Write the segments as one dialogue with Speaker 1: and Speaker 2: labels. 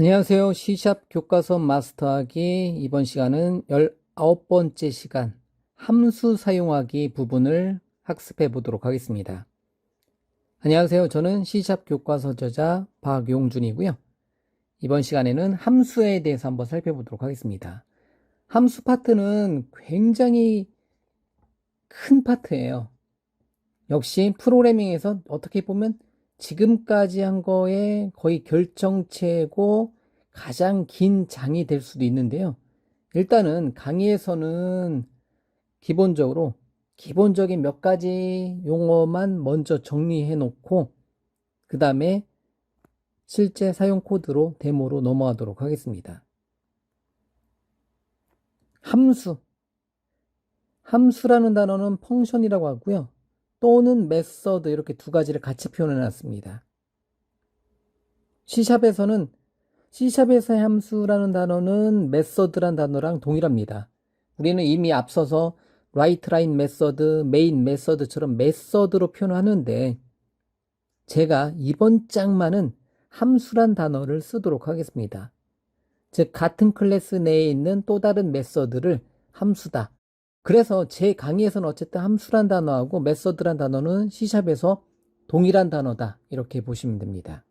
Speaker 1: 안녕하세요. C샵 교과서 마스터하기 이번 시간은 19번째 시간 함수 사용하기 부분을 학습해 보도록 하겠습니다. 안녕하세요. 저는 C샵 교과서 저자 박용준이고요. 이번 시간에는 함수에 대해서 한번 살펴보도록 하겠습니다. 함수 파트는 굉장히 큰 파트예요. 역시 프로그래밍에서 어떻게 보면 지금까지 한 거에 거의 결정체고 가장 긴 장이 될 수도 있는데요. 일단은 강의에서는 기본적인 몇 가지 용어만 먼저 정리해 놓고 그 다음에 실제 사용 코드로 데모로 넘어가도록 하겠습니다. 함수라는 단어는 펑션이라고 하고요. 또는 메서드 이렇게 두 가지를 같이 표현해 놨습니다. C샵에서의 함수라는 단어는 메서드란 단어랑 동일합니다. 우리는 이미 앞서서 라이트라인 메서드, 메인 메서드처럼 메서드로 표현하는데 제가 이번 장만은 함수란 단어를 쓰도록 하겠습니다. 즉 같은 클래스 내에 있는 또 다른 메서드를 함수다. 그래서 제 강의에서는 어쨌든 함수란 단어하고 메서드란 단어는 C샵에서 동일한 단어다 이렇게 보시면 됩니다.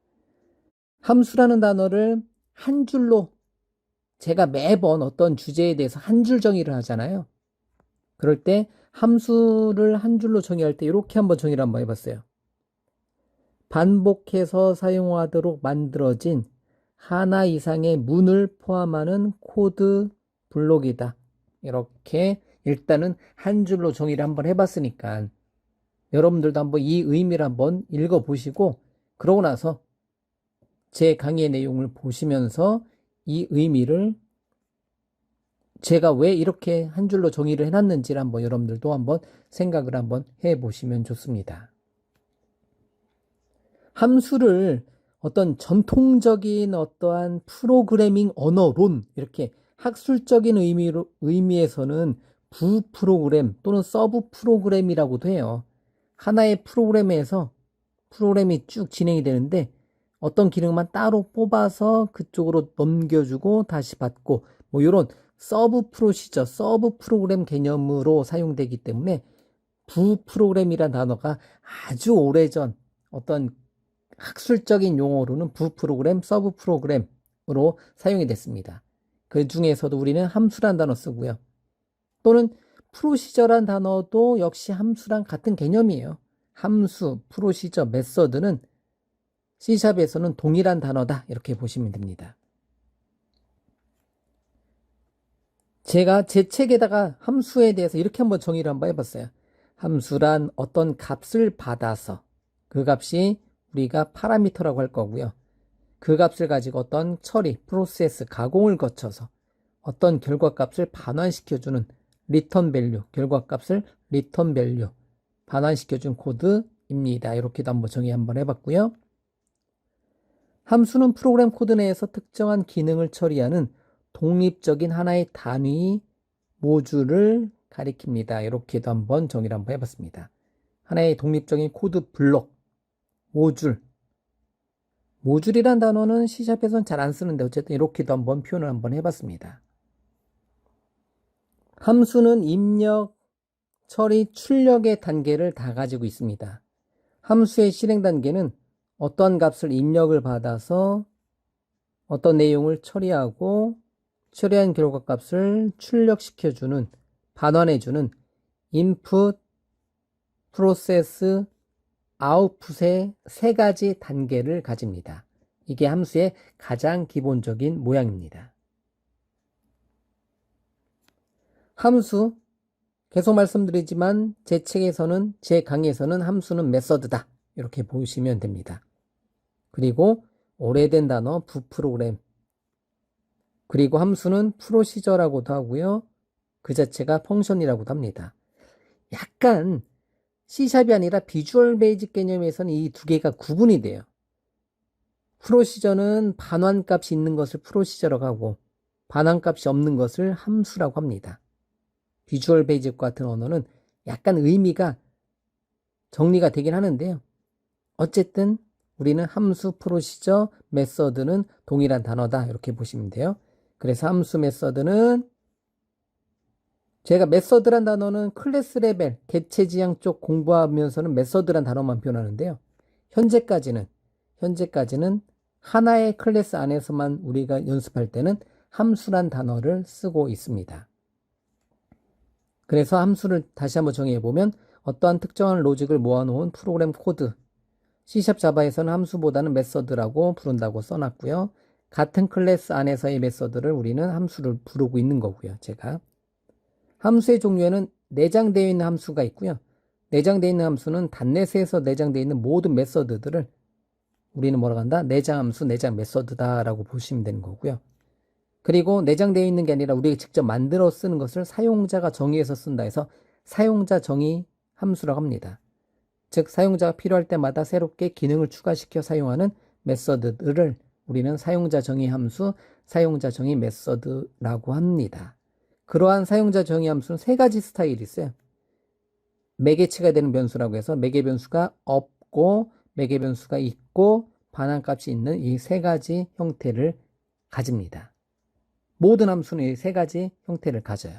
Speaker 1: 함수라는 단어를 한 줄로 제가 매번 어떤 주제에 대해서 한 줄 정의를 하잖아요. 그럴 때 함수를 한 줄로 정의할 때 이렇게 한번 정의를 한번 해봤어요. 반복해서 사용하도록 만들어진 하나 이상의 문을 포함하는 코드 블록이다. 이렇게 일단은 한 줄로 정의를 한번 해봤으니까 여러분들도 한번 이 의미를 한번 읽어보시고 그러고 나서 제 강의의 내용을 보시면서 이 의미를 제가 왜 이렇게 한 줄로 정의를 해놨는지를 한번 여러분들도 한번 생각을 한번 해보시면 좋습니다. 함수를 어떤 전통적인 어떠한 프로그래밍 언어론 이렇게 학술적인 의미에서는 부프로그램 또는 서브 프로그램이라고도 해요. 하나의 프로그램이 쭉 진행이 되는데 어떤 기능만 따로 뽑아서 그쪽으로 넘겨주고 다시 받고 뭐 이런 서브 프로그램 개념으로 사용되기 때문에 부프로그램이란 단어가 아주 오래전 어떤 학술적인 용어로는 부프로그램, 서브 프로그램으로 사용이 됐습니다. 그 중에서도 우리는 함수란 단어 쓰고요. 또는 프로시저란 단어도 역시 함수랑 같은 개념이에요. 함수, 프로시저, 메서드는 C샵에서는 동일한 단어다 이렇게 보시면 됩니다. 제가 제 책에다가 함수에 대해서 이렇게 한번 정의를 한번 해봤어요. 함수란 어떤 값을 받아서 그 값이 우리가 파라미터라고 할 거고요. 그 값을 가지고 어떤 처리, 프로세스, 가공을 거쳐서 어떤 결과값을 반환시켜주는 리턴 밸류, 결과값을 리턴 밸류, 반환시켜준 코드입니다. 이렇게도 한번 정의 한번 해봤고요. 함수는 프로그램 코드 내에서 특정한 기능을 처리하는 독립적인 하나의 단위 모듈을 가리킵니다. 이렇게도 한번 정의를 한번 해봤습니다. 하나의 독립적인 코드 블록, 모듈이란 단어는 C샵에서는 잘 안 쓰는데 어쨌든 이렇게도 한번 표현을 한번 해봤습니다. 함수는 입력, 처리, 출력의 단계를 다 가지고 있습니다. 함수의 실행 단계는 어떤 값을 입력을 받아서 어떤 내용을 처리하고 처리한 결과값을 출력시켜주는, 반환해주는 input, process, output의 세 가지 단계를 가집니다. 이게 함수의 가장 기본적인 모양입니다. 함수, 계속 말씀드리지만 제 책에서는, 제 강의에서는 함수는 메서드다. 이렇게 보시면 됩니다. 그리고 오래된 단어 부프로그램, 그리고 함수는 프로시저라고도 하고요. 그 자체가 펑션이라고도 합니다. 약간 C샵이 아니라 비주얼 베이직 개념에서는 이 두 개가 구분이 돼요. 프로시저는 반환값이 있는 것을 프로시저라고 하고 반환값이 없는 것을 함수라고 합니다. 비주얼 베이직 같은 언어는 약간 의미가 정리가 되긴 하는데요. 어쨌든 우리는 함수 프로시저 메서드는 동일한 단어다 이렇게 보시면 돼요. 그래서 함수 메서드는 제가 메서드란 단어는 클래스 레벨 개체 지향 쪽 공부하면서는 메서드란 단어만 표현하는데요. 현재까지는 하나의 클래스 안에서만 우리가 연습할 때는 함수란 단어를 쓰고 있습니다. 그래서 함수를 다시 한번 정의해보면 어떠한 특정한 로직을 모아놓은 프로그램 코드, C# 자바에서는 함수보다는 메서드라고 부른다고 써놨고요. 같은 클래스 안에서의 메서드를 우리는 함수를 부르고 있는 거고요. 제가 함수의 종류에는 내장되어 있는 함수가 있고요. 내장되어 있는 함수는 단넷에서 내장되어 있는 모든 메서드들을 우리는 뭐라고 한다? 내장함수, 내장 메서드다라고 보시면 되는 거고요. 그리고 내장되어 있는 게 아니라 우리가 직접 만들어 쓰는 것을 사용자가 정의해서 쓴다 해서 사용자 정의 함수라고 합니다. 즉 사용자가 필요할 때마다 새롭게 기능을 추가시켜 사용하는 메서드를 우리는 사용자 정의 함수, 사용자 정의 메서드라고 합니다. 그러한 사용자 정의 함수는 세 가지 스타일이 있어요. 매개체가 되는 변수라고 해서 매개 변수가 없고 매개 변수가 있고 반환값이 있는 이 세 가지 형태를 가집니다. 모든 함수는 이 세 가지 형태를 가져요.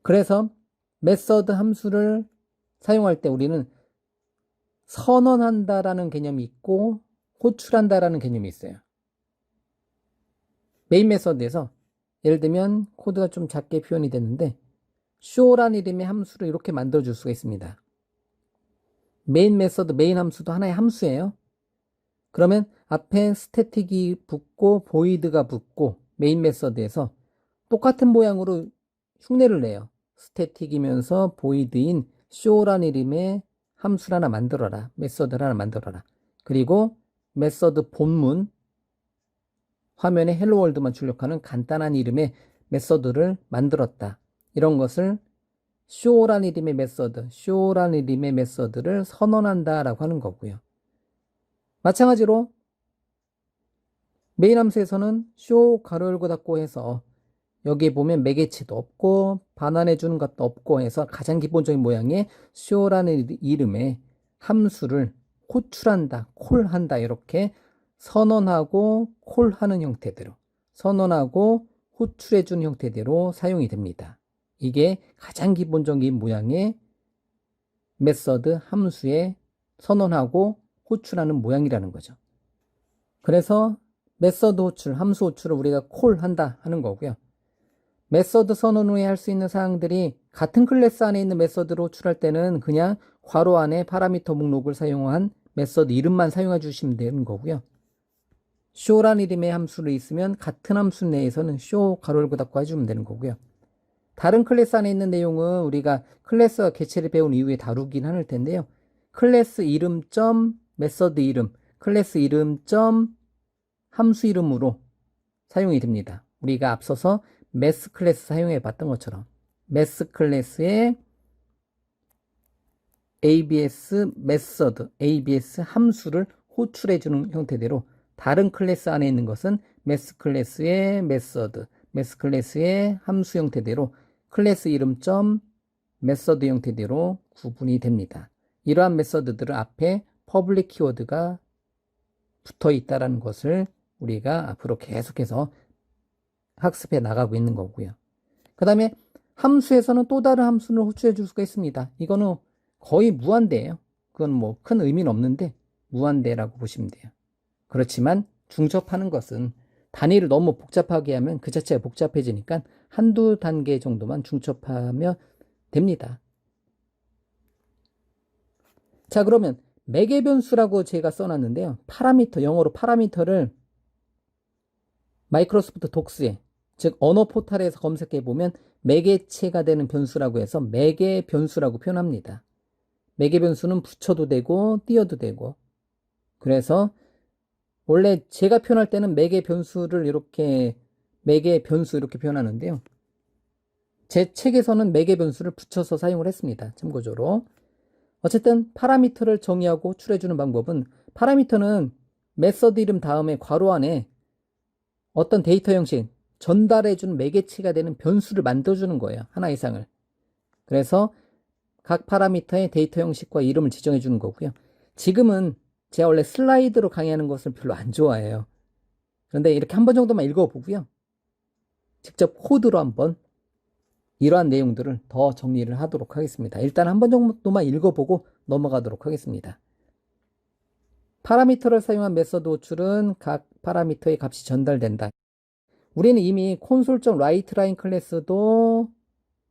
Speaker 1: 그래서 메서드 함수를 사용할 때 우리는 선언한다라는 개념이 있고 호출한다라는 개념이 있어요. 메인 메서드에서 예를 들면 코드가 좀 작게 표현이 됐는데 show라는 이름의 함수를 이렇게 만들어 줄 수가 있습니다. 메인 메서드, 메인 함수도 하나의 함수예요. 그러면 앞에 스태틱이 붙고 void가 붙고 메인 메서드에서 똑같은 모양으로 흉내를 내요. 스태틱이면서 void인 show라는 이름의 함수를 하나 만들어라. 메서드를 하나 만들어라. 그리고 메서드 본문 화면에 헬로 월드만 출력하는 간단한 이름의 메서드를 만들었다. 이런 것을 show라는 이름의 메서드, show라는 이름의 메서드를 선언한다라고 하는 거고요. 마찬가지로 메인 함수에서는 show 가로 열고 닫고 해서 여기에 보면 매개체도 없고 반환해 주는 것도 없고 해서 가장 기본적인 모양의 show라는 이름의 함수를 호출한다, 콜한다 이렇게 선언하고 콜하는 형태대로 선언하고 호출해 주는 형태대로 사용이 됩니다. 이게 가장 기본적인 모양의 메서드 함수의 선언하고 호출하는 모양이라는 거죠. 그래서 메서드 호출, 함수 호출을 우리가 콜한다 하는 거고요. 메서드 선언 후에 할 수 있는 사항들이 같은 클래스 안에 있는 메서드로 호출할 때는 그냥 괄호 안에 파라미터 목록을 사용한 메서드 이름만 사용해 주시면 되는 거고요. show라는 이름의 함수를 있으면 같은 함수 내에서는 show 가로 열고 닫고 해주면 되는 거고요. 다른 클래스 안에 있는 내용은 우리가 클래스와 개체를 배운 이후에 다루긴 할 텐데요. 클래스 이름 점 메서드 이름, 클래스 이름 점 함수 이름으로 사용이 됩니다. 우리가 앞서서 매스 클래스 사용해 봤던 것처럼 매스 클래스에 ABS 메서드, ABS 함수를 호출해 주는 형태대로 다른 클래스 안에 있는 것은 매스 클래스의 메서드, 매스 클래스의 함수 형태대로 클래스 이름 점 메서드 형태대로 구분이 됩니다. 이러한 메서드들은 앞에 퍼블릭 키워드가 붙어 있다는 것을 우리가 앞으로 계속해서 학습해 나가고 있는 거고요. 그 다음에 함수에서는 또 다른 함수를 호출해 줄 수가 있습니다. 이거는 거의 무한대예요. 그건 뭐 큰 의미는 없는데 무한대라고 보시면 돼요. 그렇지만 중첩하는 것은 단위를 너무 복잡하게 하면 그 자체가 복잡해지니까 한두 단계 정도만 중첩하면 됩니다. 자, 그러면 매개 변수라고 제가 써놨는데요. 파라미터, 영어로 파라미터를 마이크로소프트 독스에, 즉 언어 포탈에서 검색해 보면 매개체가 되는 변수라고 해서 매개 변수라고 표현합니다. 매개 변수는 붙여도 되고 띄어도 되고, 그래서 원래 제가 표현할 때는 매개 변수를 이렇게 매개 변수 이렇게 표현하는데요. 제 책에서는 매개 변수를 붙여서 사용을 했습니다. 참고적으로. 어쨌든 파라미터를 정의하고 호출해주는 방법은 파라미터는 메서드 이름 다음에 괄호 안에 어떤 데이터 형식, 전달해주는 매개체가 되는 변수를 만들어주는 거예요. 하나 이상을. 그래서 각 파라미터의 데이터 형식과 이름을 지정해주는 거고요. 지금은 제가 원래 슬라이드로 강의하는 것을 별로 안 좋아해요. 그런데 이렇게 한 번 정도만 읽어보고요. 직접 코드로 한번 이러한 내용들을 더 정리를 하도록 하겠습니다. 일단 한 번 정도만 읽어보고 넘어가도록 하겠습니다. 파라미터를 사용한 메서드 호출은 각 파라미터의 값이 전달된다. 우리는 이미 console.writeLine 클래스도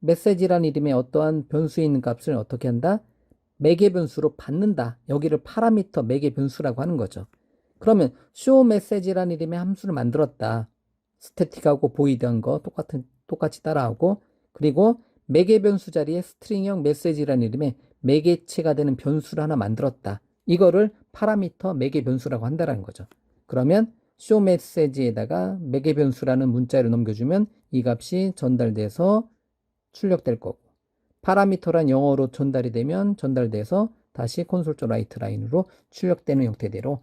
Speaker 1: 메시지라는 이름의 어떠한 변수에 있는 값을 어떻게 한다? 매개 변수로 받는다. 여기를 파라미터 매개 변수라고 하는 거죠. 그러면 showMessage라는 이름의 함수를 만들었다. 스태틱하고 보이드한 거 똑같이 따라하고, 그리고 매개 변수 자리에 스트링형 메시지라는 이름의 매개체가 되는 변수를 하나 만들었다. 이거를 파라미터 매개 변수라고 한다는 거죠. 그러면 showMessage에다가 매개 변수라는 문자를 넘겨주면 이 값이 전달돼서 출력될 거고, 파라미터란 영어로 전달돼서 다시 console.writeLine으로 출력되는 형태대로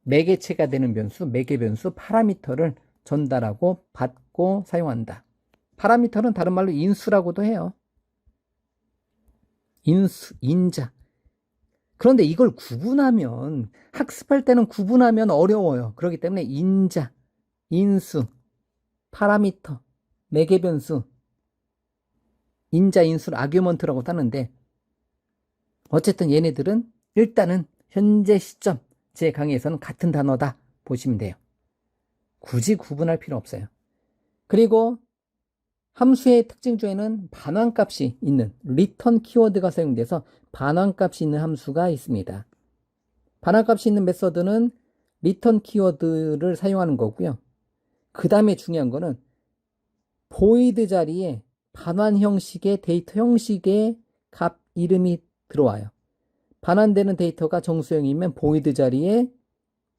Speaker 1: 매개체가 되는 변수, 매개 변수 파라미터를 전달하고 받고 사용한다. 파라미터는 다른 말로 인수라고도 해요. 인수, 인자. 그런데 이걸 구분하면, 학습할 때는 구분하면 어려워요. 그렇기 때문에 인자, 인수, 파라미터, 매개 변수, 인자, 인수를 아규먼트라고 하는데, 어쨌든 얘네들은 일단은 현재 시점 제 강의에서는 같은 단어다 보시면 돼요. 굳이 구분할 필요 없어요. 그리고 함수의 특징 중에는 반환값이 있는 return 키워드가 사용돼서 반환값이 있는 함수가 있습니다. 반환값이 있는 메서드는 return 키워드를 사용하는 거고요. 그 다음에 중요한 거는 void 자리에 반환 형식의 데이터 형식의 값 이름이 들어와요. 반환되는 데이터가 정수형이면 void 자리에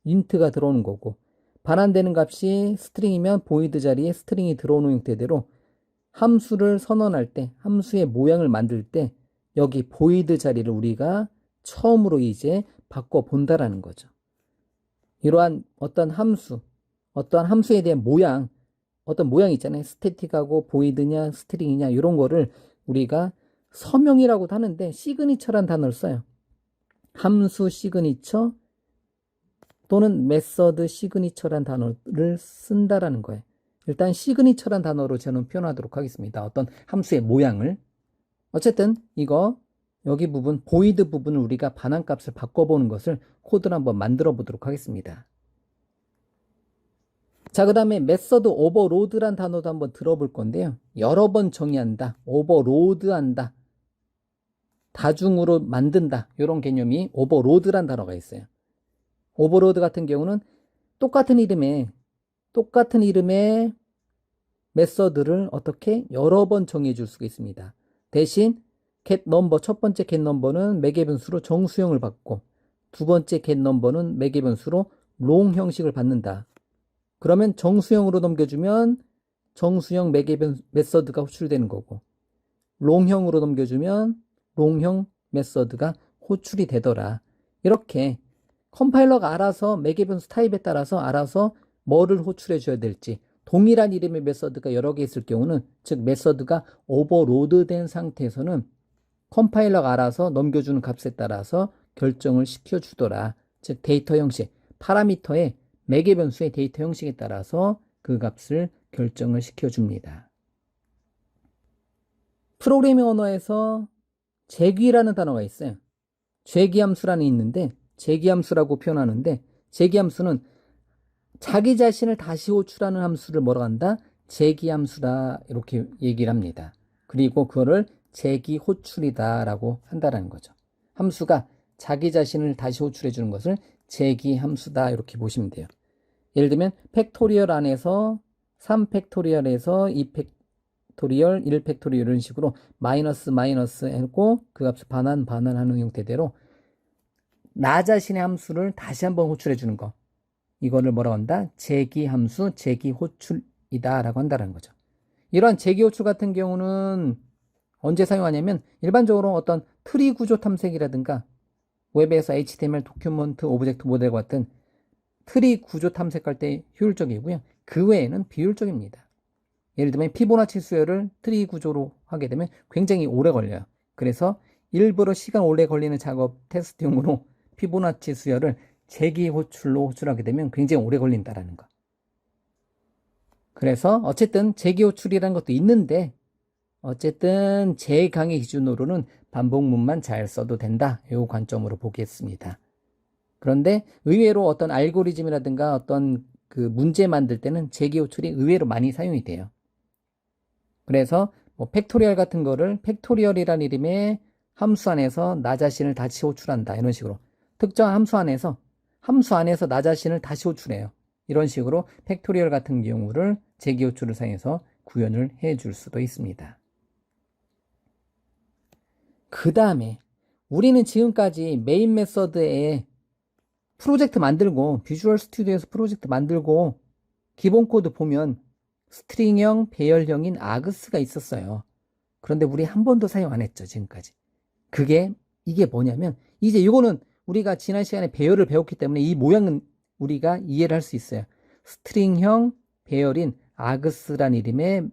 Speaker 1: int가 들어오는 거고, 반환되는 값이 스트링이면 void 자리에 스트링이 들어오는 형태대로 함수를 선언할 때, 함수의 모양을 만들 때 여기 void 자리를 우리가 처음으로 이제 바꿔본다라는 거죠. 이러한 어떤 함수에 대한 모양, 어떤 모양이 있잖아요. 스태틱하고 void냐 스트링이냐 이런 거를 우리가 서명이라고도 하는데 시그니처란 단어를 써요. 함수 시그니처 또는 메서드 시그니처란 단어를 쓴다라는 거예요. 일단 시그니처란 단어로 저는 표현하도록 하겠습니다. 어떤 함수의 모양을. 어쨌든 이거 여기 부분 void 부분을 우리가 반환값을 바꿔보는 것을 코드를 한번 만들어 보도록 하겠습니다. 자, 그 다음에 메서드 오버로드란 단어도 한번 들어볼 건데요. 여러 번 정의한다, 오버로드한다, 다중으로 만든다, 이런 개념이 오버로드란 단어가 있어요. 오버로드 같은 경우는 똑같은 이름의 메서드를 어떻게 여러 번 정의해 줄 수가 있습니다. 대신 getNumber, 첫 번째 getNumber는 매개 변수로 정수형을 받고 두 번째 getNumber는 매개 변수로 long 형식을 받는다. 그러면 정수형으로 넘겨주면 정수형 매개 메서드가 호출되는 거고, long형으로 넘겨주면 long형 메서드가 호출이 되더라. 이렇게 컴파일러가 알아서 매개 변수 타입에 따라서 알아서 뭐를 호출해 줘야 될지, 동일한 이름의 메서드가 여러 개 있을 경우는, 즉 메서드가 오버로드 된 상태에서는 컴파일러가 알아서 넘겨주는 값에 따라서 결정을 시켜주더라. 즉 데이터 형식, 파라미터의 매개 변수의 데이터 형식에 따라서 그 값을 결정을 시켜줍니다. 프로그래밍 언어에서 재귀라는 단어가 있어요. 재귀함수라는 있는데, 재귀함수라고 표현하는데, 재귀함수는 자기 자신을 다시 호출하는 함수를 뭐라고 한다? 재귀함수다, 이렇게 얘기를 합니다. 그리고 그거를 재귀호출이다 라고 한다는 거죠. 함수가 자기 자신을 다시 호출해 주는 것을 재귀함수다, 이렇게 보시면 돼요. 예를 들면 팩토리얼 안에서 3팩토리얼에서 2팩토리얼, 1팩토리얼 이런 식으로 마이너스 하고 그 값을 반환하는 형태대로 나 자신의 함수를 다시 한번 호출해 주는 거, 이거를 뭐라고 한다? 재귀함수, 재귀호출이다 라고 한다는 거죠. 이러한 재귀호출 같은 경우는 언제 사용하냐면, 일반적으로 어떤 트리 구조 탐색이라든가 웹에서 HTML 도큐먼트 오브젝트 모델 같은 트리 구조 탐색할 때 효율적이고요. 그 외에는 비효율적입니다. 예를 들면 피보나치 수열을 트리 구조로 하게 되면 굉장히 오래 걸려요. 그래서 일부러 시간 오래 걸리는 작업 테스트용으로 피보나치 수열을 재기 호출로 호출하게 되면 굉장히 오래 걸린다라는 거. 그래서 어쨌든 재기 호출이라는 것도 있는데 어쨌든 제 강의 기준으로는 반복문만 잘 써도 된다. 이 관점으로 보겠습니다. 그런데 의외로 어떤 알고리즘이라든가 어떤 그 문제 만들 때는 재기 호출이 의외로 많이 사용이 돼요. 그래서 뭐 팩토리얼 같은 거를 팩토리얼이라는 이름의 함수 안에서 나 자신을 다시 호출한다. 이런 식으로 특정한 함수 안에서 나 자신을 다시 호출해요. 이런 식으로 팩토리얼 같은 경우를 재기 호출을 사용해서 구현을 해줄 수도 있습니다. 그 다음에 우리는 지금까지 메인 메서드에 프로젝트 만들고 비주얼 스튜디오에서 프로젝트 만들고 기본 코드 보면 스트링형, 배열형인 아그스가 있었어요. 그런데 우리 한 번도 사용 안 했죠, 지금까지. 이게 뭐냐면 이제 이거는 우리가 지난 시간에 배열을 배웠기 때문에 이 모양은 우리가 이해를 할 수 있어요. 스트링형 배열인 아그스란 이름의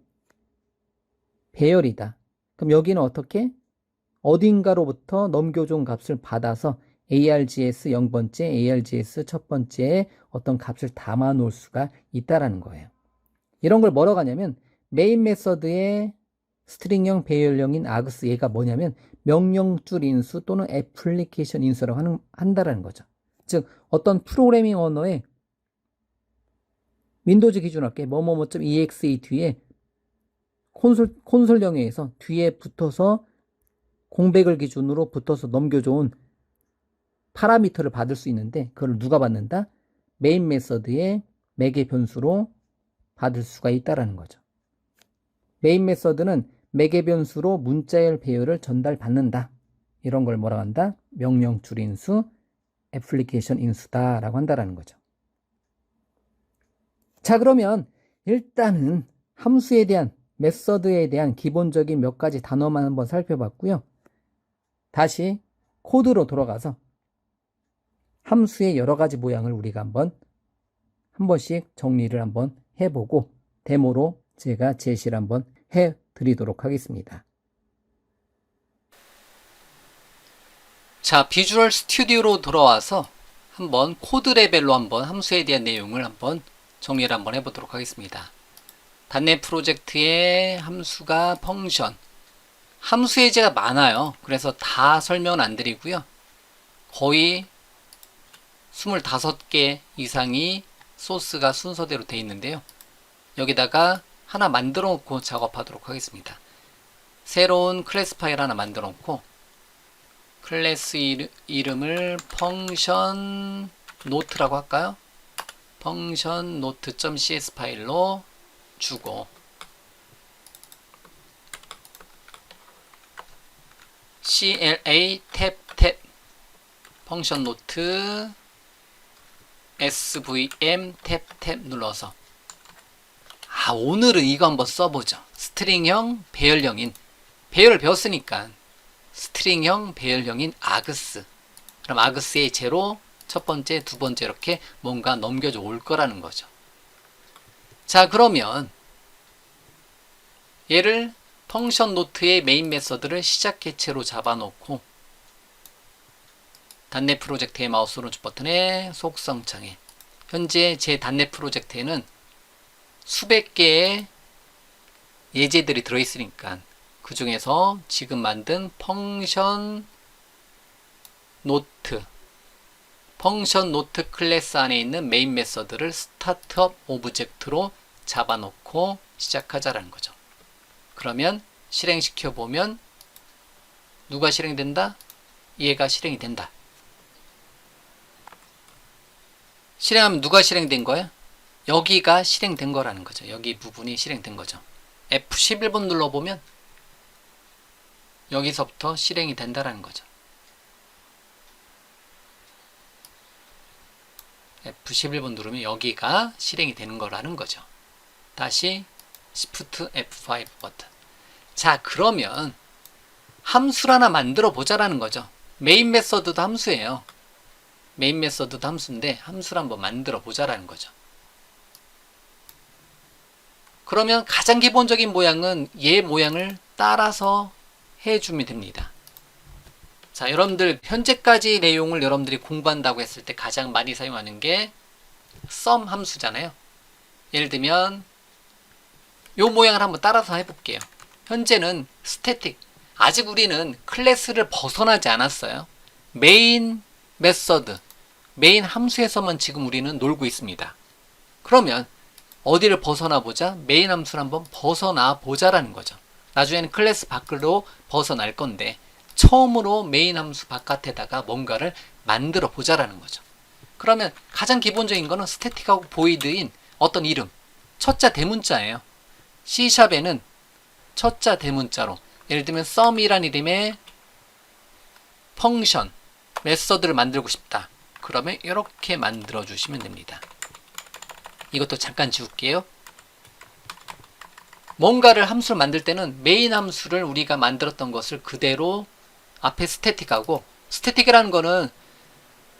Speaker 1: 배열이다. 그럼 여기는 어떻게? 어딘가로부터 넘겨준 값을 받아서 args 0번째, args 첫 번째에 어떤 값을 담아 놓을 수가 있다라는 거예요. 이런 걸 뭐라고 하냐면 메인 메서드의 스트링형 배열형인 아그스 얘가 뭐냐면 명령줄 인수 또는 애플리케이션 인수라고 한다라는 거죠. 즉 어떤 프로그래밍 언어의 윈도우즈 기준으로 할게 뭐뭐뭐.exe 뒤에 콘솔 영역에서 뒤에 붙어서 공백을 기준으로 붙어서 넘겨줘온 파라미터를 받을 수 있는데 그걸 누가 받는다? 메인 메서드의 매개 변수로 받을 수가 있다라는 거죠. 메인 메서드는 매개 변수로 문자열 배열을 전달받는다. 이런 걸 뭐라고 한다? 명령줄 인수, 애플리케이션 인수다라고 한다라는 거죠. 자, 그러면 일단은 함수에 대한 메서드에 대한 기본적인 몇 가지 단어만 한번 살펴봤고요. 다시 코드로 돌아가서 함수의 여러 가지 모양을 우리가 한 번씩 정리를 한번 해보고 데모로 제가 제시를 한번 해드리도록 하겠습니다. 자, 비주얼 스튜디오로 돌아와서 한번 코드 레벨로 한번 함수에 대한 내용을 한번 정리를 한번 해보도록 하겠습니다. 단넷 프로젝트의 함수가 펑션, 함수 예제가 많아요. 그래서 다 설명은 안 드리고요. 거의 25개 이상이 소스가 순서대로 되어 있는데요. 여기다가 하나 만들어 놓고 작업하도록 하겠습니다. 새로운 클래스 파일 하나 만들어 놓고 클래스 이름을 펑션 노트라고 할까요? 펑션 노트.cs 파일로 주고 CLA 탭 펑션 노트 SVM 탭 눌러서 오늘은 이거 한번 써보죠. 스트링형 배열형인 배열을 배웠으니까 스트링형 배열형인 아그스. 그럼 아그스의 제로 첫 번째, 두 번째 이렇게 뭔가 넘겨져 올 거라는 거죠. 자, 그러면 얘를 펑션 노트의 메인 메서드를 시작 개체로 잡아놓고 단넷 프로젝트의 마우스 오른쪽 버튼에 속성창에 현재 제 단넷 프로젝트에는 수백 개의 예제들이 들어있으니까 그 중에서 지금 만든 펑션 노트 클래스 안에 있는 메인 메서드를 스타트업 오브젝트로 잡아놓고 시작하자라는 거죠. 그러면 실행시켜 보면 누가 실행된다? 얘가 실행이 된다. 실행하면 누가 실행된 거야? 여기가 실행된 거라는 거죠. 여기 부분이 실행된 거죠. F11번 눌러보면 여기서부터 실행이 된다라는 거죠. F11번 누르면 여기가 실행이 되는 거라는 거죠. 다시 Shift F5 버튼. 자, 그러면 함수를 하나 만들어 보자라는 거죠. 메인 메서드도 함수예요. 메인 메서드도 함수인데 함수를 한번 만들어 보자라는 거죠. 그러면 가장 기본적인 모양은 얘 모양을 따라서 해주면 됩니다. 자, 여러분들 현재까지 내용을 여러분들이 공부한다고 했을 때 가장 많이 사용하는 게 sum 함수잖아요. 예를 들면 요 모양을 한번 따라서 해볼게요. 현재는 static, 아직 우리는 클래스를 벗어나지 않았어요. 메인 메서드, 메인 함수에서만 지금 우리는 놀고 있습니다. 그러면 어디를 벗어나 보자? 메인 함수를 한번 벗어나 보자라는 거죠. 나중에는 클래스 밖으로 벗어날 건데 처음으로 메인 함수 바깥에다가 뭔가를 만들어 보자라는 거죠. 그러면 가장 기본적인 거는 스태틱하고 보이드인 어떤 이름, 첫자 대문자예요. C샵에는 첫자 대문자로, 예를 들면 sum이란 이름의 펑션, 메서드를 만들고 싶다. 그러면 이렇게 만들어 주시면 됩니다. 이것도 잠깐 지울게요. 뭔가를 함수를 만들 때는 메인 함수를 우리가 만들었던 것을 그대로 앞에 스태틱하고, 스태틱이라는 거는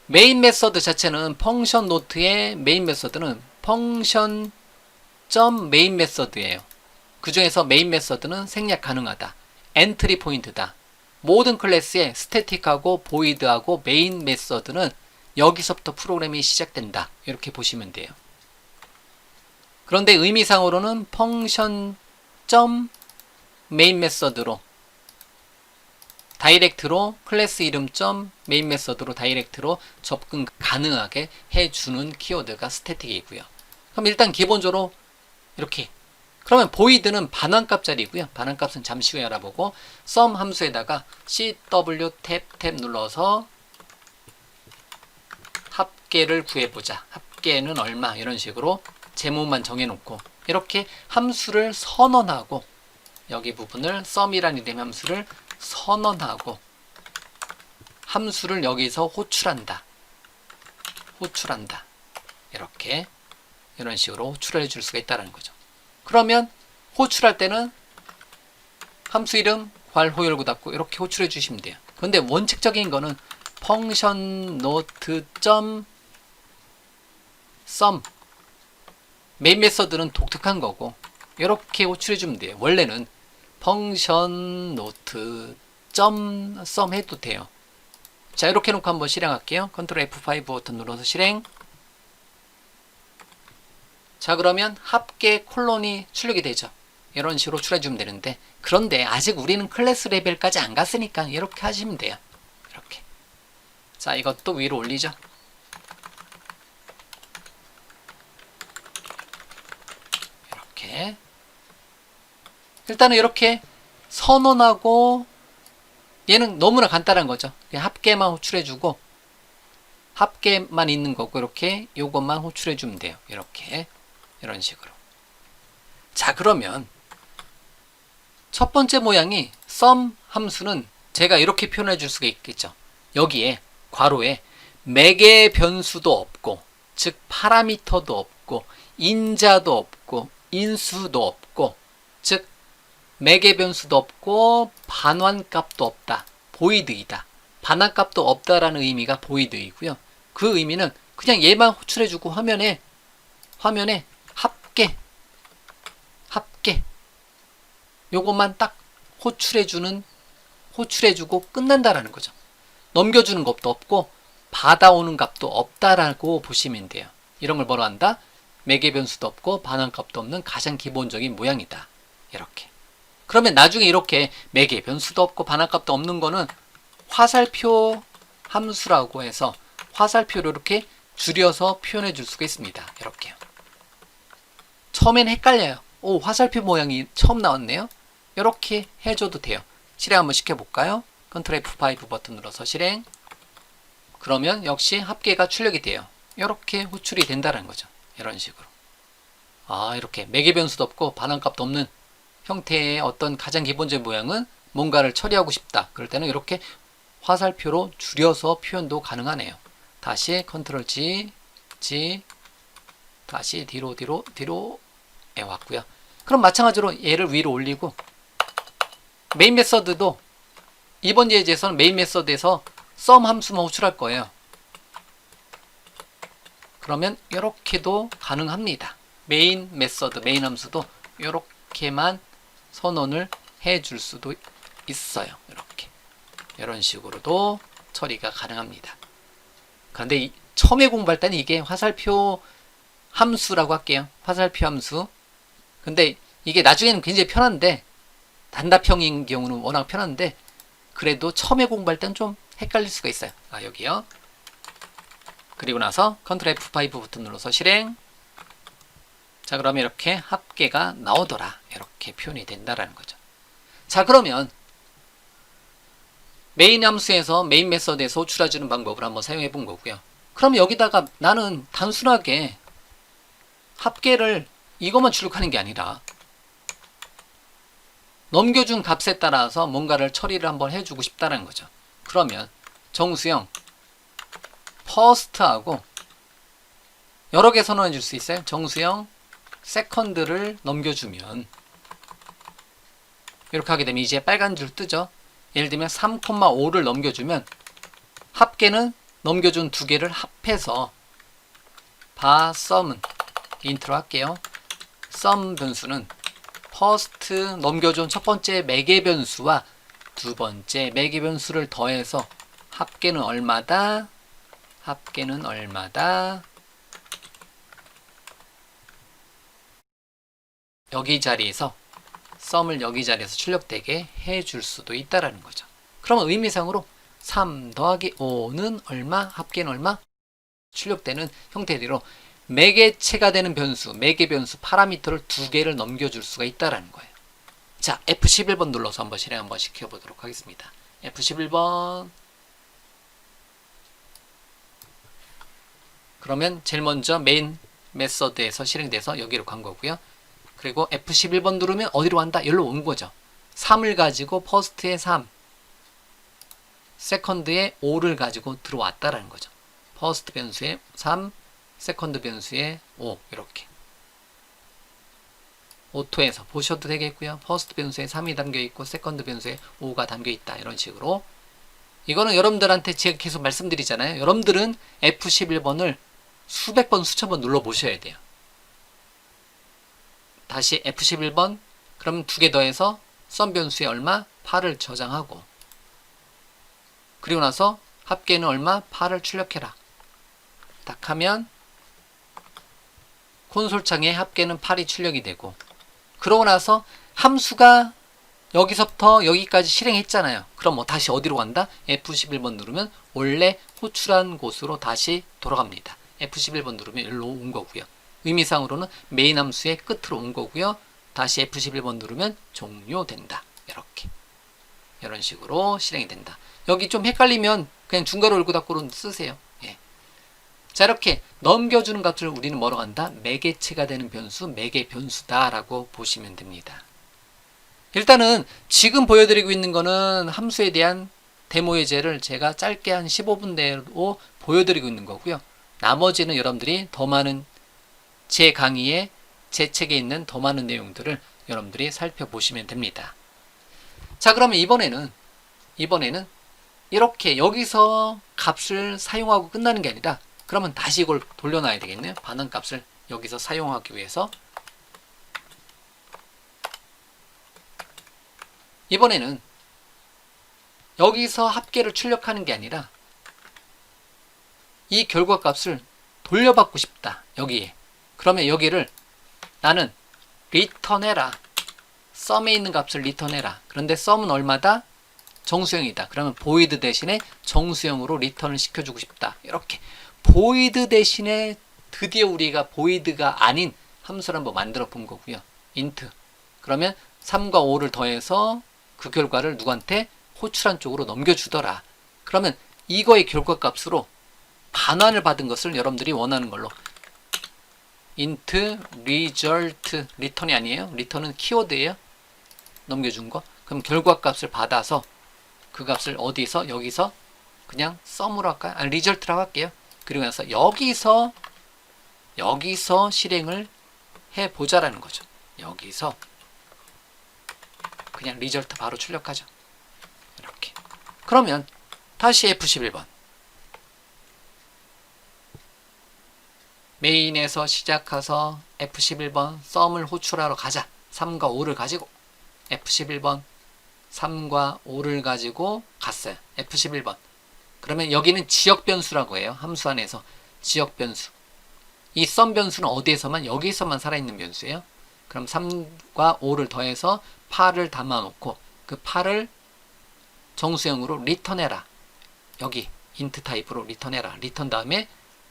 Speaker 1: 메인 메서드 자체는 펑션 노트의 메인 메서드는 펑션 점 메인 메서드예요. 그 중에서 메인 메서드는 생략 가능하다. 엔트리 포인트다. 모든 클래스에 스태틱하고 보이드하고 메인 메서드는 여기서부터 프로그램이 시작된다. 이렇게 보시면 돼요. 그런데 의미상으로는 펑션 점 메인 메서드로 다이렉트로 클래스 이름 점 메인 메서드로 다이렉트로 접근 가능하게 해주는 키워드가 스태틱이고요. 그럼 일단 기본적으로 이렇게, 그러면 보이드는 반환값짜리고요. 반환값은 잠시 후에 알아보고 sum 함수에다가 CW 탭 눌러서 합계를 구해보자. 합계는 얼마, 이런 식으로 제목만 정해놓고 이렇게 함수를 선언하고, 여기 부분을 sum이라는 이름의 함수를 선언하고 함수를 여기서 호출한다. 이렇게 이런 식으로 호출해 줄 수가 있다는 거죠. 그러면 호출할 때는 함수 이름 괄 호열고 닫고 이렇게 호출해 주시면 돼요. 근데 원칙적인 거는 펑션 노트 점 sum, 메인 메서드는 독특한 거고 이렇게 호출해 주면 돼요. 원래는 펑션 노트 점 sum 해도 돼요. 자, 이렇게 해놓고 한번 실행할게요. 컨트롤 F5 버튼 눌러서 실행. 자, 그러면 합계 콜론이 출력이 되죠. 이런 식으로 호출해주면 되는데, 그런데 아직 우리는 클래스 레벨까지 안 갔으니까 이렇게 하시면 돼요. 이렇게. 자, 이것도 위로 올리죠. 이렇게. 일단은 이렇게 선언하고, 얘는 너무나 간단한 거죠. 그냥 합계만 호출해주고 합계만 있는 거고 이렇게 요것만 호출해주면 돼요. 이렇게 이런 식으로. 자, 그러면 첫 번째 모양이 sum 함수는 제가 이렇게 표현해 줄 수가 있겠죠. 여기에 괄호에 매개 변수도 없고, 즉 파라미터도 없고 인자도 없고 인수도 없고, 즉 매개 변수도 없고 반환값도 없다. 보이드이다. 반환값도 없다라는 의미가 보이드이고요. 그 의미는 그냥 얘만 호출해주고 화면에 합계 요것만 딱 호출해주고 끝난다라는 거죠. 넘겨주는 것도 없고 받아오는 값도 없다라고 보시면 돼요. 이런 걸 뭐로 한다? 매개 변수도 없고 반환값도 없는 가장 기본적인 모양이다. 이렇게. 그러면 나중에 이렇게 매개 변수도 없고 반환값도 없는 거는 화살표 함수라고 해서 화살표로 이렇게 줄여서 표현해 줄 수가 있습니다. 이렇게요. 처음엔 헷갈려요. 오, 화살표 모양이 처음 나왔네요. 이렇게 해줘도 돼요. 실행 한번 시켜볼까요? 컨트롤 F5 버튼 눌러서 실행. 그러면 역시 합계가 출력이 돼요. 이렇게 호출이 된다는 거죠. 이런 식으로. 아, 이렇게 매개 변수도 없고 반환값도 없는 형태의 어떤 가장 기본적인 모양은 뭔가를 처리하고 싶다. 그럴 때는 이렇게 화살표로 줄여서 표현도 가능하네요. 다시 컨트롤 G, 다시 뒤로 왔고요. 그럼 마찬가지로 얘를 위로 올리고, 메인 메서드도 이번 예제에서는 메인 메서드에서 sum 함수만 호출할 거예요. 그러면 이렇게도 가능합니다. 메인 메서드, 메인 함수도 이렇게만 선언을 해줄 수도 있어요. 이런 식으로도 처리가 가능합니다. 그런데 처음에 공부할 때는 이게 화살표 함수라고 할게요. 화살표 함수. 근데 이게 나중에는 굉장히 편한데, 단답형인 경우는 워낙 편한데, 그래도 처음에 공부할 때는 좀 헷갈릴 수가 있어요. 여기요. 그리고 나서 컨트롤 F5 버튼 눌러서 실행. 자, 그러면 이렇게 합계가 나오더라. 이렇게 표현이 된다라는 거죠. 자, 그러면 메인 함수에서 메인 메서드에서 호출해주는 방법을 한번 사용해 본 거고요. 그럼 여기다가 나는 단순하게 합계를 이것만 출력하는 게 아니라 넘겨준 값에 따라서 뭔가를 처리를 한번 해주고 싶다는 거죠. 그러면 정수형 first하고 여러 개 선언해 줄 수 있어요. 정수형 second를 넘겨주면 이렇게 하게 되면 이제 빨간 줄 뜨죠. 예를 들면 3,5를 넘겨주면 합계는 넘겨준 두 개를 합해서 sum은 인트로 할게요. sum 변수는 first 넘겨준 첫 번째 매개 변수와 두 번째 매개 변수를 더해서 합계는 얼마다? 합계는 얼마다? 여기 자리에서 sum을 여기 자리에서 출력되게 해줄 수도 있다라는 거죠. 그러면 의미상으로 3 더하기 5는 얼마? 합계는 얼마? 출력되는 형태대로 매개체가 되는 변수, 매개 변수 파라미터를 두 개를 넘겨줄 수가 있다라는 거예요. 자, F11번 눌러서 한번 실행 한번 시켜보도록 하겠습니다. F11번. 그러면 제일 먼저 메인 메서드에서 실행돼서 여기로 간 거고요. 그리고 F11번 누르면 어디로 간다? 여기로 온 거죠. 3을 가지고 퍼스트에 3, 세컨드에 5를 가지고 들어왔다라는 거죠. 퍼스트 변수에 3, 세컨드 변수에 5 이렇게 오토에서 보셔도 되겠고요. 퍼스트 변수에 3이 담겨있고 세컨드 변수에 5가 담겨있다. 이런 식으로 이거는 여러분들한테 제가 계속 말씀드리잖아요. 여러분들은 F11번을 수백 번, 수천 번 눌러보셔야 돼요. 다시 F11번 그럼 두 개 더해서 썸 변수에 얼마? 8을 저장하고 그리고 나서 합계는 얼마? 8을 출력해라. 딱 하면 콘솔창에 합계는 8이 출력이 되고 그러고 나서 함수가 여기서부터 여기까지 실행했잖아요. 그럼 뭐 다시 어디로 간다? F11번 누르면 원래 호출한 곳으로 다시 돌아갑니다. F11번 누르면 여기로 온 거고요. 의미상으로는 메인 함수의 끝으로 온 거고요. 다시 F11번 누르면 종료된다. 이렇게 이런 식으로 실행이 된다. 여기 좀 헷갈리면 그냥 중괄호 열고 닫고로 쓰세요. 예. 자, 이렇게 넘겨주는 값을 우리는 뭐로 한다? 매개체가 되는 변수, 매개 변수다라고 보시면 됩니다. 일단은 지금 보여드리고 있는 거는 함수에 대한 데모 예제를 제가 짧게 한 15분 내로 보여드리고 있는 거고요. 나머지는 여러분들이 더 많은 제 강의에 제 책에 있는 더 많은 내용들을 여러분들이 살펴보시면 됩니다. 자, 그러면 이번에는 이렇게 여기서 값을 사용하고 끝나는 게 아니라 그러면 다시 이걸 돌려놔야 되겠네요. 반환값을 여기서 사용하기 위해서 이번에는 여기서 합계를 출력하는 게 아니라 이 결과값을 돌려받고 싶다. 여기에. 그러면 여기를 나는 리턴해라. 썸에 있는 값을 리턴해라. 그런데 썸은 얼마다? 정수형이다. 그러면 void 대신에 정수형으로 리턴을 시켜주고 싶다. 이렇게 void 대신에 드디어 우리가 void가 아닌 함수를 한번 만들어 본 거고요. int. 그러면 3과 5를 더해서 그 결과를 누구한테? 호출한 쪽으로 넘겨주더라. 그러면 이거의 결과값으로 반환을 받은 것을 여러분들이 원하는 걸로 int result return이 아니에요. return은 키워드예요. 넘겨준 거. 그럼 결과값을 받아서 그 값을 어디서? 여기서 그냥 sum으로 할까요? result라고 할게요. 그리고 나서 여기서 실행을 해보자라는 거죠. 여기서 그냥 result 바로 출력하죠. 이렇게. 그러면 다시 F11번 메인에서 시작해서 F11번 sum을 호출하러 가자. 3과 5를 가지고 F11번 3과 5를 가지고 갔어요. F11번. 그러면 여기는 지역 변수라고 해요. 함수 안에서 지역 변수. 이 썸 변수는 어디에서만 여기서만 살아있는 변수예요. 그럼 3과 5를 더해서 8을 담아놓고 그 8을 정수형으로 리턴해라. 여기 인트 타입으로 리턴해라. 리턴 다음에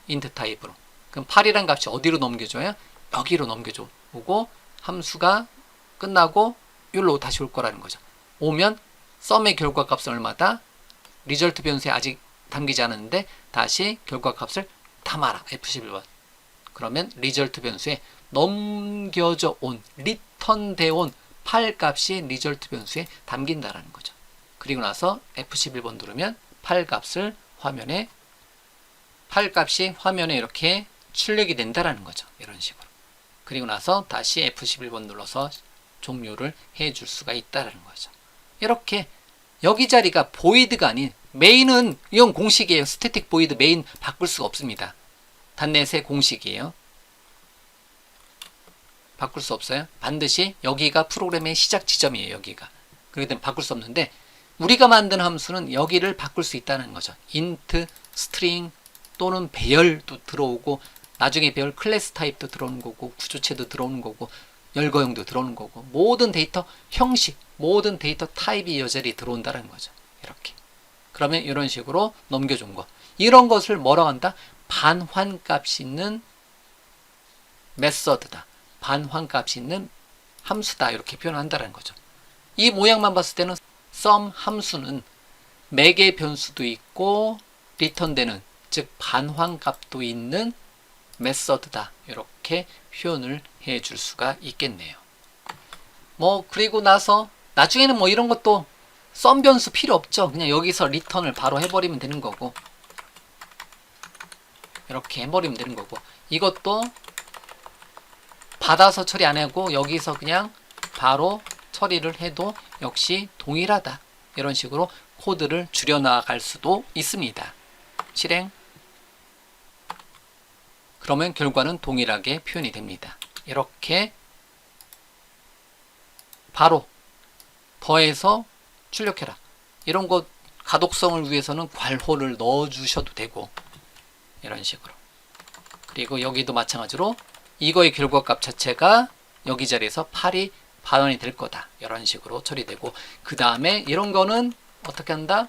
Speaker 1: 인트 타입으로. 그럼 8이란 값이 어디로 넘겨줘요? 여기로 넘겨줘. 오고 함수가 끝나고 여기로 다시 올 거라는 거죠. 오면 썸의 결과값은 얼마다? 리절트 변수에 아직 담기지 않았는데 다시 결과값을 담아라. F11번. 그러면 리절트 변수에 넘겨져 온, 리턴되어 온 8 값이 리절트 변수에 담긴다라는 거죠. 그리고 나서 F11번 누르면 8 값을 화면에 8 값이 화면에 이렇게 출력이 된다라는 거죠. 이런 식으로. 그리고 나서 다시 F11번 눌러서 종료를 해줄 수가 있다라는 거죠. 이렇게 여기 자리가 보이드가 아닌 메인은 이건 공식이에요. 스태틱 보이드 메인 바꿀 수가 없습니다. 단넷의 공식이에요. 바꿀 수 없어요. 반드시 여기가 프로그램의 시작 지점이에요. 여기가. 그렇기 때문에 바꿀 수 없는데 우리가 만든 함수는 여기를 바꿀 수 있다는 거죠. int, string 또는 배열도 들어오고 나중에 배열 클래스 타입도 들어오는 거고 구조체도 들어오는 거고 열거형도 들어오는 거고 모든 데이터 형식, 모든 데이터 타입이 여전히 들어온다는 거죠. 이렇게. 그러면 이런 식으로 넘겨준 거. 이런 것을 뭐라고 한다? 반환값이 있는 메서드다. 반환값이 있는 함수다. 이렇게 표현한다는 거죠. 이 모양만 봤을 때는 sum 함수는 매개 변수도 있고 리턴되는 즉 반환값도 있는 메서드다. 이렇게 표현을 해줄 수가 있겠네요. 그리고 나서 나중에는 이런 것도 썸 변수 필요 없죠. 그냥 여기서 리턴을 바로 해버리면 되는 거고 이렇게 해버리면 되는 거고 이것도 받아서 처리 안 하고 여기서 그냥 바로 처리를 해도 역시 동일하다. 이런 식으로 코드를 줄여나갈 수도 있습니다. 실행. 그러면 결과는 동일하게 표현이 됩니다. 이렇게 바로 더해서 출력해라. 이런 것 가독성을 위해서는 괄호를 넣어 주셔도 되고 이런 식으로. 그리고 여기도 마찬가지로 이거의 결과값 자체가 여기 자리에서 8이 반환이 될 거다. 이런 식으로 처리되고 그 다음에 이런 거는 어떻게 한다?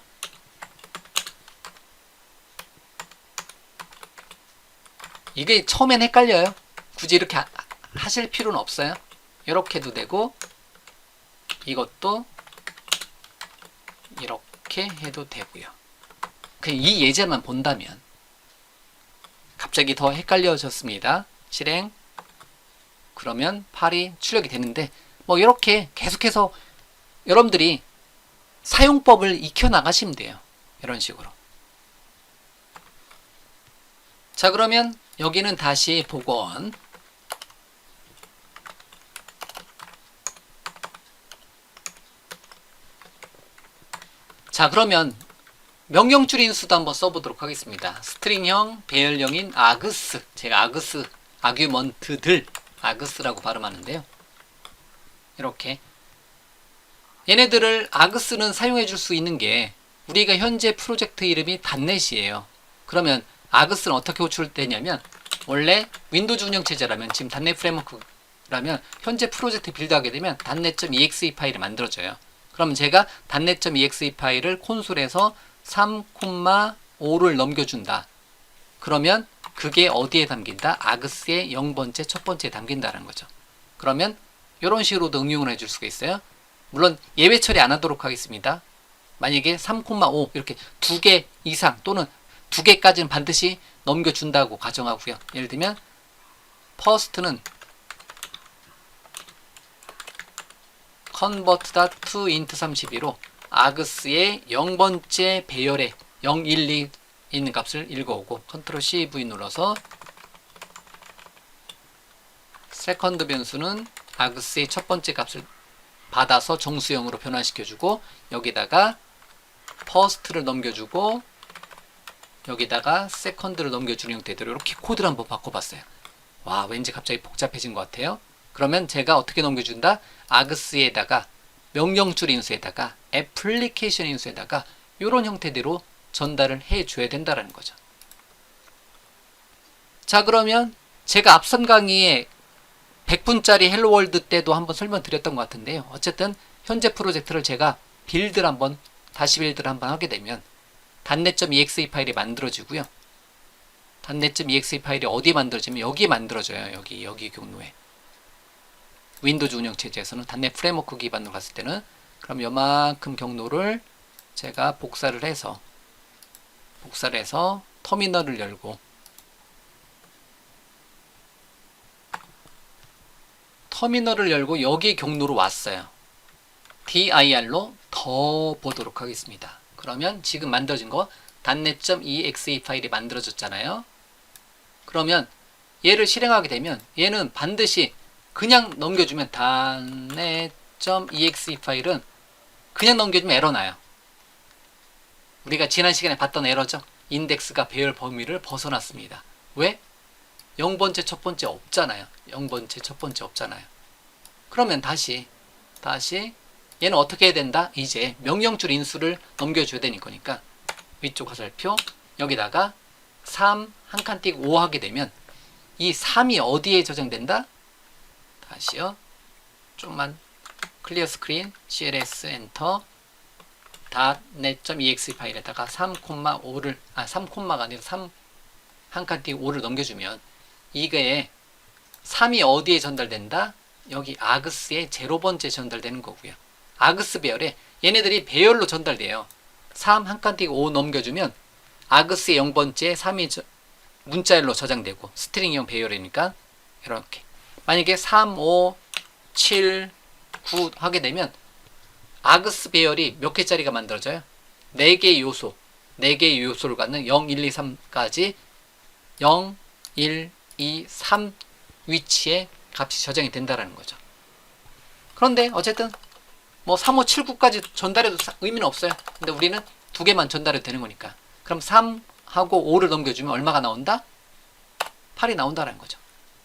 Speaker 1: 이게 처음엔 헷갈려요. 굳이 이렇게 하실 필요는 없어요. 이렇게 해도 되고 이것도 이렇게 해도 되고요. 이 예제만 본다면 갑자기 더 헷갈려졌습니다. 실행. 그러면 8이 출력이 되는데 이렇게 계속해서 여러분들이 사용법을 익혀 나가시면 돼요. 이런 식으로. 자, 그러면 여기는 다시 복원. 자, 그러면 명령 줄인수도 한번 써보도록 하겠습니다. 스트링형, 배열형인 아그스. 제가 아그스, 아규먼트들, 아그스라고 발음하는데요. 이렇게 얘네들을 아그스는 사용해 줄 수 있는 게 우리가 현재 프로젝트 이름이 단넷이에요. 그러면 아그스는 어떻게 호출되냐면 원래 윈도우즈 운영체제라면 지금 단넷 프레임워크라면 현재 프로젝트 빌드하게 되면 단넷.exe 파일이 만들어져요. 그럼 제가 단넷.exe 파일을 콘솔에서 3,5를 넘겨준다. 그러면 그게 어디에 담긴다? 아그스의 0번째, 첫 번째에 담긴다는 거죠. 그러면 이런 식으로도 응용을 해줄 수가 있어요. 물론 예외 처리 안 하도록 하겠습니다. 만약에 3,5 이렇게 2개 이상 또는 2개까지는 반드시 넘겨준다고 가정하고요. 예를 들면 first는 convert.to int 32로 아그스의 0번째 배열에 0, 1, 2 있는 값을 읽어오고 컨트롤 C, V 눌러서 세컨드 변수는 아그스의 첫 번째 값을 받아서 정수형으로 변환시켜주고 여기다가 first를 넘겨주고 여기다가 세컨드를 넘겨주는 형태대로 이렇게 코드를 한번 바꿔봤어요. 와, 왠지 갑자기 복잡해진 것 같아요. 그러면 제가 어떻게 넘겨준다? 아그스에다가 명령줄 인수에다가 애플리케이션 인수에다가 이런 형태대로 전달을 해줘야 된다는 거죠. 자, 그러면 제가 앞선 강의에 100분짜리 헬로월드 때도 한번 설명드렸던 것 같은데요. 어쨌든 현재 프로젝트를 제가 다시 빌드를 한번 하게 되면 .net.exe 파일이 만들어지고요. .net.exe 파일이 어디에 만들어지면 여기에 만들어져요. 여기 경로에. 윈도우즈 운영체제에서는 .net 프레임워크 기반으로 갔을 때는 그럼 요만큼 경로를 제가 복사를 해서 터미널을 열고 여기 경로로 왔어요. dir로 더 보도록 하겠습니다. 그러면 지금 만들어진 거 .net.exe 파일이 만들어졌잖아요. 그러면 얘를 실행하게 되면 얘는 반드시 그냥 넘겨주면 .net.exe 파일은 그냥 넘겨주면 에러 나요. 우리가 지난 시간에 봤던 에러죠. 인덱스가 배열 범위를 벗어났습니다. 왜? 0번째 첫 번째 없잖아요. 0번째 첫 번째 없잖아요. 그러면 다시 얘는 어떻게 해야 된다? 이제 명령줄 인수를 넘겨줘야 되는 거니까 위쪽 화살표 여기다가 3 한 칸 띄고 5 하게 되면 이 3이 어디에 저장된다? 다시요. 좀만 클리어 스크린 cls 엔터 .net.exe 파일에다가 3,5를 3콤마가 아니라 3 한 칸 띄고 5를 넘겨주면 이게 3이 어디에 전달된다? 여기 아그스에 0번째 전달되는 거고요. 아그스 배열에 얘네들이 배열로 전달돼요. 3 한 칸 띄고 5 넘겨주면 아그스의 0번째 3이 문자열로 저장되고 스트링형 배열이니까 이렇게 만약에 3, 5, 7, 9 하게 되면 아그스 배열이 몇 개짜리가 만들어져요? 4개의 요소 4개의 요소를 갖는 0, 1, 2, 3까지 0, 1, 2, 3 위치에 값이 저장이 된다라는 거죠. 그런데 어쨌든 뭐 3, 5, 7, 9까지 전달해도 의미는 없어요. 근데 우리는 2개만 전달해도 되는 거니까. 그럼 3하고 5를 넘겨주면 얼마가 나온다? 8이 나온다는 거죠.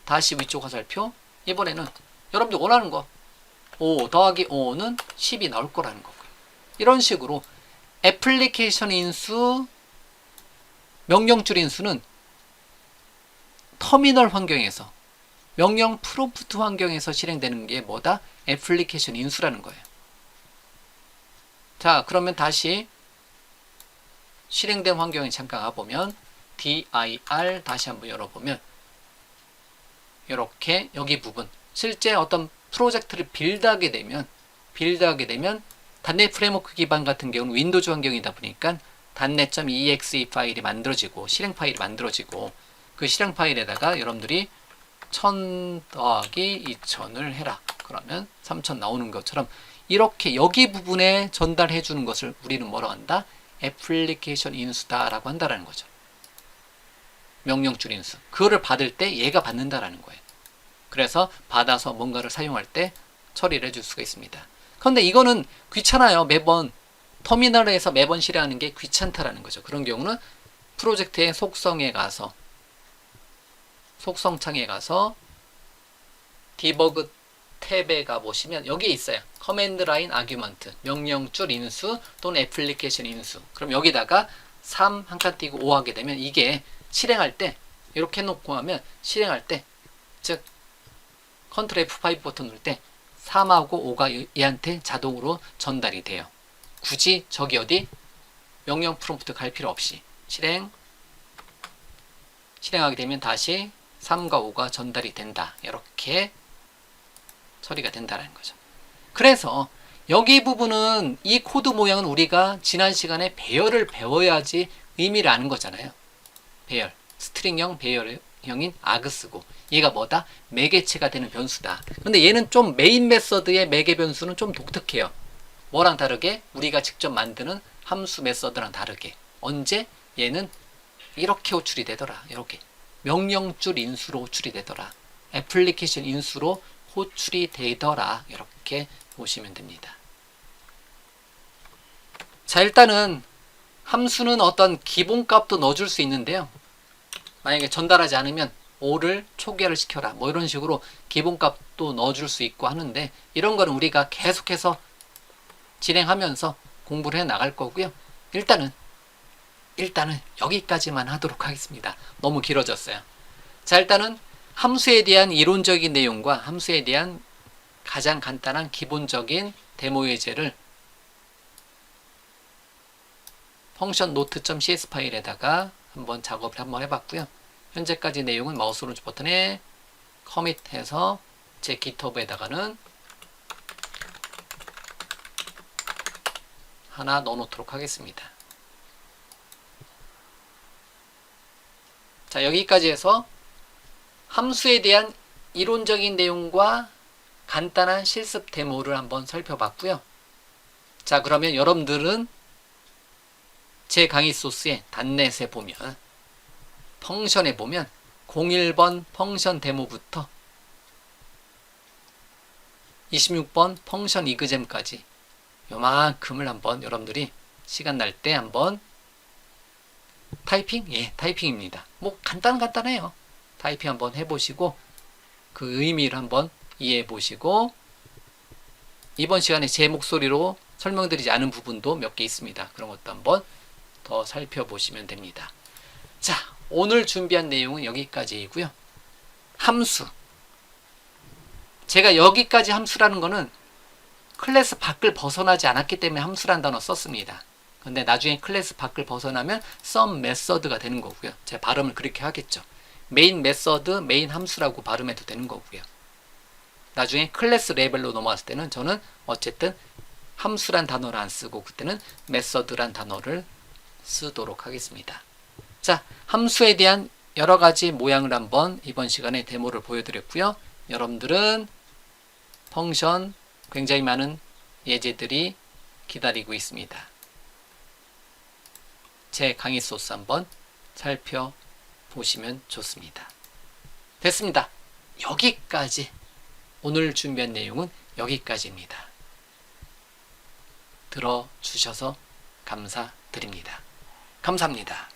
Speaker 1: 다시 위쪽 화살표. 이번에는 여러분들 원하는 거 5 더하기 5는 10이 나올 거라는 거고요. 이런 식으로 애플리케이션 인수, 명령줄 인수는 터미널 환경에서 명령 프롬프트 환경에서 실행되는 게 뭐다? 애플리케이션 인수라는 거예요. 자, 그러면 다시 실행된 환경에 잠깐 가보면 dir 다시 한번 열어보면 이렇게 여기 부분 실제 어떤 프로젝트를 빌드하게 되면 .NET 프레임워크 기반 같은 경우는 윈도우즈 환경이다 보니까 .NET.exe 파일이 만들어지고 실행 파일이 만들어지고 그 실행 파일에다가 여러분들이 1000 더하기 2000을 해라. 그러면 3000 나오는 것처럼 이렇게 여기 부분에 전달해 주는 것을 우리는 뭐라고 한다? 애플리케이션 인수다 라고 한다라는 거죠. 명령줄 인수. 그거를 받을 때 얘가 받는다라는 거예요. 그래서 받아서 뭔가를 사용할 때 처리를 해줄 수가 있습니다. 그런데 이거는 귀찮아요. 매번 터미널에서 매번 실행하는 게 귀찮다라는 거죠. 그런 경우는 프로젝트의 속성에 가서 속성창에 가서 디버그 탭에 가보시면 여기에 있어요. 커맨드 라인 아규먼트, 명령줄 인수 또는 애플리케이션 인수. 그럼 여기다가 3 한 칸 띄고 5 하게 되면 이게 실행할 때 이렇게 해놓고 하면 실행할 때 즉 컨트롤 F5 버튼 누를 때 3하고 5가 얘한테 자동으로 전달이 돼요. 굳이 저기 어디 명령 프롬프트 갈 필요 없이 실행하게 되면 다시 3과 5가 전달이 된다. 이렇게 처리가 된다는 거죠. 그래서 여기 부분은 이 코드 모양은 우리가 지난 시간에 배열을 배워야지 의미를 아는 거잖아요. 배열, 스트링형 배열형인 아그스고 얘가 뭐다? 매개체가 되는 변수다. 근데 얘는 좀 메인 메서드의 매개 변수는 좀 독특해요. 뭐랑 다르게? 우리가 직접 만드는 함수 메서드랑 다르게. 언제? 얘는 이렇게 호출이 되더라. 이렇게. 명령줄 인수로 호출이 되더라. 애플리케이션 인수로 호출이 되더라. 이렇게 보시면 됩니다. 자, 일단은 함수는 어떤 기본값도 넣어줄 수 있는데요. 만약에 전달하지 않으면 5를 초기화를 시켜라. 뭐 이런 식으로 기본값도 넣어줄 수 있고 하는데 이런 거는 우리가 계속해서 진행하면서 공부를 해 나갈 거고요. 일단은 여기까지만 하도록 하겠습니다. 너무 길어졌어요. 자, 일단은 함수에 대한 이론적인 내용과 함수에 대한 가장 간단한 기본적인 데모 예제를 펑션 노트.cs 파일에다가 한번 작업을 한번 해봤고요. 현재까지 내용은 마우스 오른쪽 버튼에 커밋해서 제 GitHub에다가는 하나 넣어놓도록 하겠습니다. 자, 여기까지 해서 함수에 대한 이론적인 내용과 간단한 실습 데모를 한번 살펴봤고요. 자, 그러면 여러분들은 제 강의 소스에 단넷에 보면 펑션에 보면 01번 펑션 데모부터 26번 펑션 이그잼까지 요만큼을 한번 여러분들이 시간 날 때 한번 타이핑? 예, 타이핑입니다. 뭐 간단해요. 타이핑 한번 해보시고 그 의미를 한번 이해해 보시고 이번 시간에 제 목소리로 설명드리지 않은 부분도 몇 개 있습니다. 그런 것도 한번 더 살펴보시면 됩니다. 자, 오늘 준비한 내용은 여기까지이고요. 함수. 제가 여기까지 함수라는 거는 클래스 밖을 벗어나지 않았기 때문에 함수란 단어 썼습니다. 근데 나중에 클래스 밖을 벗어나면 some method가 되는 거고요. 제 발음을 그렇게 하겠죠. 메인 메서드, 메인 함수라고 발음해도 되는 거고요. 나중에 클래스 레벨로 넘어왔을 때는 저는 어쨌든 함수란 단어를 안 쓰고 그때는 메서드란 단어를 쓰도록 하겠습니다. 자, 함수에 대한 여러 가지 모양을 한번 이번 시간에 데모를 보여드렸고요. 여러분들은 펑션 굉장히 많은 예제들이 기다리고 있습니다. 제 강의 소스 한번 살펴보시면 좋습니다. 됐습니다. 여기까지 오늘 준비한 내용은 여기까지입니다. 들어주셔서 감사드립니다. 감사합니다.